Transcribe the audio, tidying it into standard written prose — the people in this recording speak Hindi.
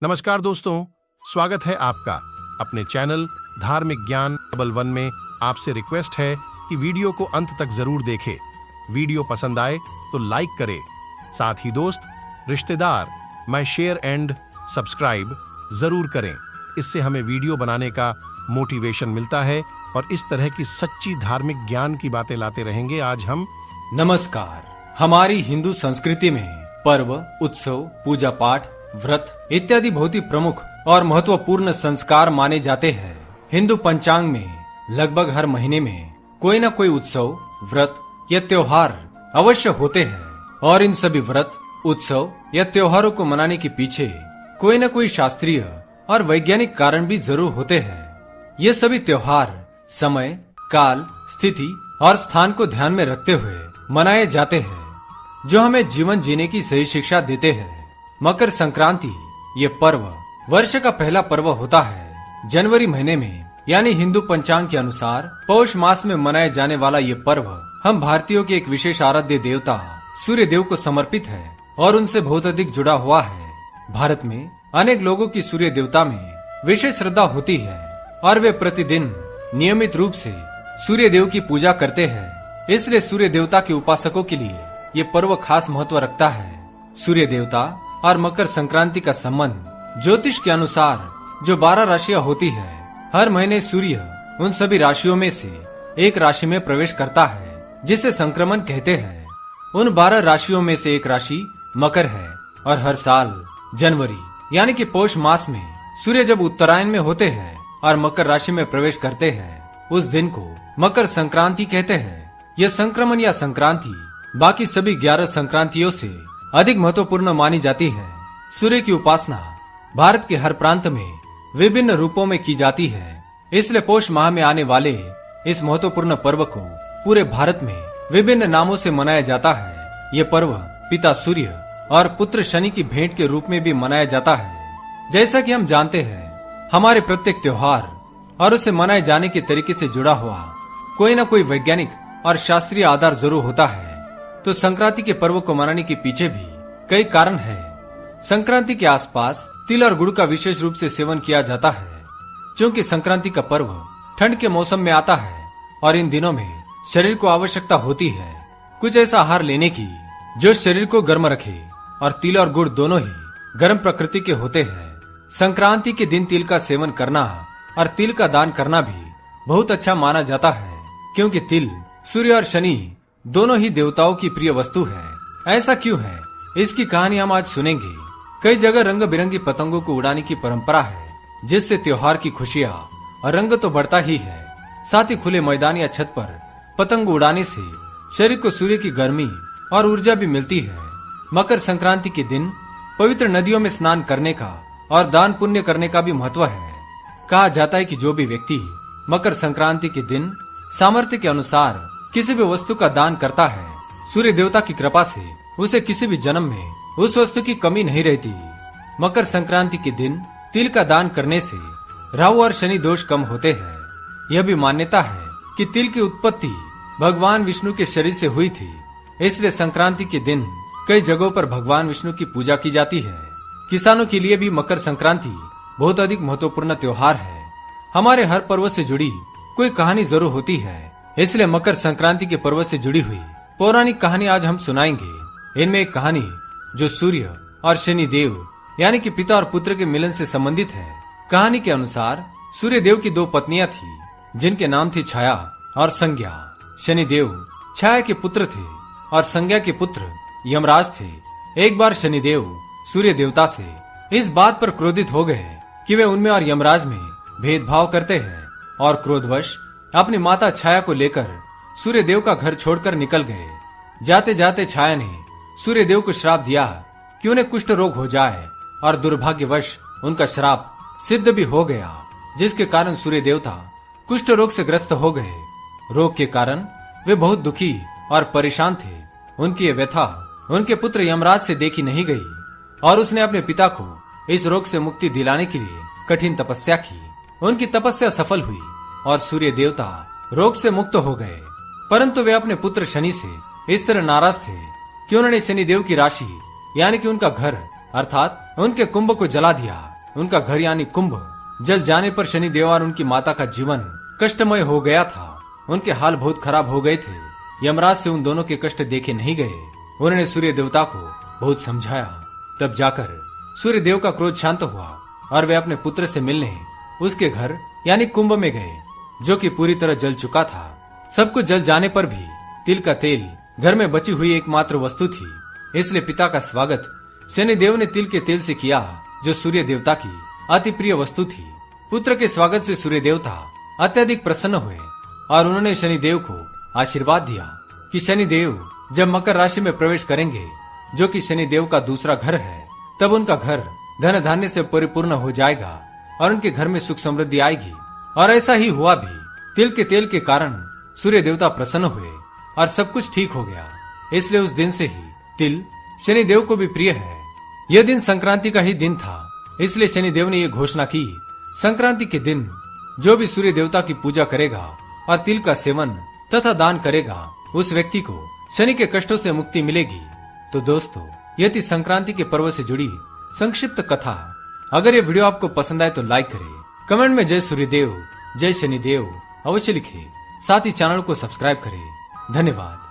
नमस्कार दोस्तों, स्वागत है आपका अपने चैनल धार्मिक ज्ञान डबल वन में। आपसे रिक्वेस्ट है कि वीडियो को अंत तक जरूर देखें। वीडियो पसंद आए तो लाइक करें, साथ ही दोस्त, रिश्तेदार में शेयर एंड सब्सक्राइब जरूर करें। इससे हमें वीडियो बनाने का मोटिवेशन मिलता है और इस तरह की सच्ची धार्मिक ज्ञान की बातें लाते रहेंगे। आज हम नमस्कार। हमारी हिंदू संस्कृति में पर्व, उत्सव, पूजा पाठ, व्रत इत्यादि बहुत ही प्रमुख और महत्वपूर्ण संस्कार माने जाते हैं। हिंदू पंचांग में लगभग हर महीने में कोई न कोई उत्सव, व्रत या त्योहार अवश्य होते हैं और इन सभी व्रत, उत्सव या त्योहारों को मनाने के पीछे कोई न कोई शास्त्रीय और वैज्ञानिक कारण भी जरूर होते हैं। ये सभी त्योहार समय, काल, स्थिति और स्थान को ध्यान में रखते हुए मनाए जाते हैं, जो हमें जीवन जीने की सही शिक्षा देते हैं। मकर संक्रांति ये पर्व वर्ष का पहला पर्व होता है। जनवरी महीने में यानी हिंदू पंचांग के अनुसार पौष मास में मनाए जाने वाला ये पर्व हम भारतीयों के एक विशेष आराध्य देवता सूर्य देव को समर्पित है और उनसे बहुत अधिक जुड़ा हुआ है। भारत में अनेक लोगों की सूर्य देवता में विशेष श्रद्धा होती है और वे प्रतिदिन नियमित रूप से सूर्य देव की पूजा करते हैं। इसलिए सूर्य देवता के उपासकों के लिए ये पर्व खास महत्व रखता है। सूर्य देवता और मकर संक्रांति का संबंध ज्योतिष के अनुसार जो 12 राशियां होती है, हर महीने सूर्य उन सभी राशियों में से एक राशि में प्रवेश करता है, जिसे संक्रमण कहते हैं। उन 12 राशियों में से एक राशि मकर है और हर साल जनवरी यानी कि पौष मास में सूर्य जब उत्तरायण में होते हैं और मकर राशि में प्रवेश करते हैं, उस दिन को मकर संक्रांति कहते हैं। यह संक्रमण या संक्रांति बाकी सभी 11 संक्रांतियों से अधिक महत्वपूर्ण मानी जाती है। सूर्य की उपासना भारत के हर प्रांत में विभिन्न रूपों में की जाती है। इसलिए पौष माह में आने वाले इस महत्वपूर्ण पर्व को पूरे भारत में विभिन्न नामों से मनाया जाता है। ये पर्व पिता सूर्य और पुत्र शनि की भेंट के रूप में भी मनाया जाता है। जैसा कि हम जानते हैं, हमारे प्रत्येक त्योहार और उसे मनाए जाने के तरीके से जुड़ा हुआ कोई न कोई वैज्ञानिक और शास्त्रीय आधार जरूर होता है। तो संक्रांति के पर्व को मनाने के पीछे भी कई कारण हैं। संक्रांति के आसपास तिल और गुड़ का विशेष रूप से सेवन किया जाता है, क्योंकि संक्रांति का पर्व ठंड के मौसम में आता है और इन दिनों में शरीर को आवश्यकता होती है कुछ ऐसा आहार लेने की जो शरीर को गर्म रखे, और तिल और गुड़ दोनों ही गर्म प्रकृति के होते हैं। संक्रांति के दिन तिल का सेवन करना और तिल का दान करना भी बहुत अच्छा माना जाता है, क्योंकि तिल सूर्य और शनि दोनों ही देवताओं की प्रिय वस्तु है। ऐसा क्यों है, इसकी कहानी हम आज सुनेंगे। कई जगह रंग बिरंगी पतंगों को उड़ाने की परंपरा है, जिससे त्योहार की खुशियाँ और रंग तो बढ़ता ही है, साथ ही खुले मैदान या छत पर पतंग उड़ाने से शरीर को सूर्य की गर्मी और ऊर्जा भी मिलती है। मकर संक्रांति के दिन पवित्र नदियों में स्नान करने का और दान पुण्य करने का भी महत्व है। कहा जाता है कि जो भी व्यक्ति मकर संक्रांति के दिन सामर्थ्य के अनुसार किसी भी वस्तु का दान करता है, सूर्य देवता की कृपा से उसे किसी भी जन्म में उस वस्तु की कमी नहीं रहती। मकर संक्रांति के दिन तिल का दान करने से राहु और शनि दोष कम होते हैं। यह भी मान्यता है कि तिल की उत्पत्ति भगवान विष्णु के शरीर से हुई थी, इसलिए संक्रांति के दिन कई जगहों पर भगवान विष्णु की पूजा की जाती है। किसानों के लिए भी मकर संक्रांति बहुत अधिक महत्वपूर्ण त्योहार है। हमारे हर पर्व से जुड़ी कोई कहानी जरूर होती है, इसलिए मकर संक्रांति के पर्व से जुड़ी हुई पौराणिक कहानी आज हम सुनाएंगे। इनमें एक कहानी जो सूर्य और शनि देव यानी कि पिता और पुत्र के मिलन से संबंधित है। कहानी के अनुसार सूर्य देव की 2 पत्नियां थी, जिनके नाम थी छाया और संज्ञा। शनि देव छाया के पुत्र थे और संज्ञा के पुत्र यमराज थे। एक बार शनि देव सूर्य देवता से इस बात पर क्रोधित हो गए कि वे उनमें और यमराज में भेदभाव करते हैं, और क्रोधवश अपनी माता छाया को लेकर सूर्य देव का घर छोड़कर निकल गए। जाते जाते छाया ने सूर्य देव को श्राप दिया कि उन्हें कुष्ठ रोग हो जाए, और दुर्भाग्यवश उनका श्राप सिद्ध भी हो गया, जिसके कारण सूर्य देवता कुष्ठ रोग से ग्रस्त हो गए। रोग के कारण वे बहुत दुखी और परेशान थे। उनकी ये व्यथा उनके पुत्र यमराज से देखी नहीं गई और उसने अपने पिता को इस रोग से मुक्ति दिलाने के लिए कठिन तपस्या की। उनकी तपस्या सफल हुई और सूर्य देवता रोग से मुक्त हो गए, परंतु वे अपने पुत्र शनि से इस तरह नाराज थे कि उन्होंने शनि देव की राशि यानी कि उनका घर अर्थात उनके कुंभ को जला दिया। उनका घर यानी कुंभ जल जाने पर शनिदेव और उनकी माता का जीवन कष्टमय हो गया था। उनके हाल बहुत खराब हो गए थे। यमराज से उन दोनों के कष्ट देखे नहीं गए। उन्होंने सूर्य देवता को बहुत समझाया। तब जाकर सूर्य देव का क्रोध शांत हुआ और वे अपने पुत्र से मिलने उसके घर यानी कुंभ में गए, जो कि पूरी तरह जल चुका था। सब कुछ जल जाने पर भी तिल का तेल घर में बची हुई एकमात्र वस्तु थी। इसलिए पिता का स्वागत शनिदेव ने तिल के तेल से किया, जो सूर्य देवता की अति प्रिय वस्तु थी। पुत्र के स्वागत से सूर्य देवता अत्यधिक प्रसन्न हुए और उन्होंने शनिदेव को आशीर्वाद दिया कि शनिदेव जब मकर राशि में प्रवेश करेंगे, जो कि शनिदेव का दूसरा घर है, तब उनका घर धन धान्य से परिपूर्ण हो जाएगा और उनके घर में सुख समृद्धि आएगी। और ऐसा ही हुआ भी। तिल के तेल के कारण सूर्य देवता प्रसन्न हुए और सब कुछ ठीक हो गया। इसलिए उस दिन से ही तिल शनिदेव को भी प्रिय है। यह दिन संक्रांति का ही दिन था, इसलिए शनिदेव ने यह घोषणा की, संक्रांति के दिन जो भी सूर्य देवता की पूजा करेगा और तिल का सेवन तथा दान करेगा, उस व्यक्ति को शनि के कष्टों से मुक्ति मिलेगी। तो दोस्तों, यह थी संक्रांति के पर्व से जुड़ी संक्षिप्त कथा। अगर ये वीडियो आपको पसंद आए तो लाइक करें, कमेंट में जय सूर्यदेव जय शनिदेव अवश्य लिखें। साथ ही चैनल को सब्सक्राइब करें। धन्यवाद।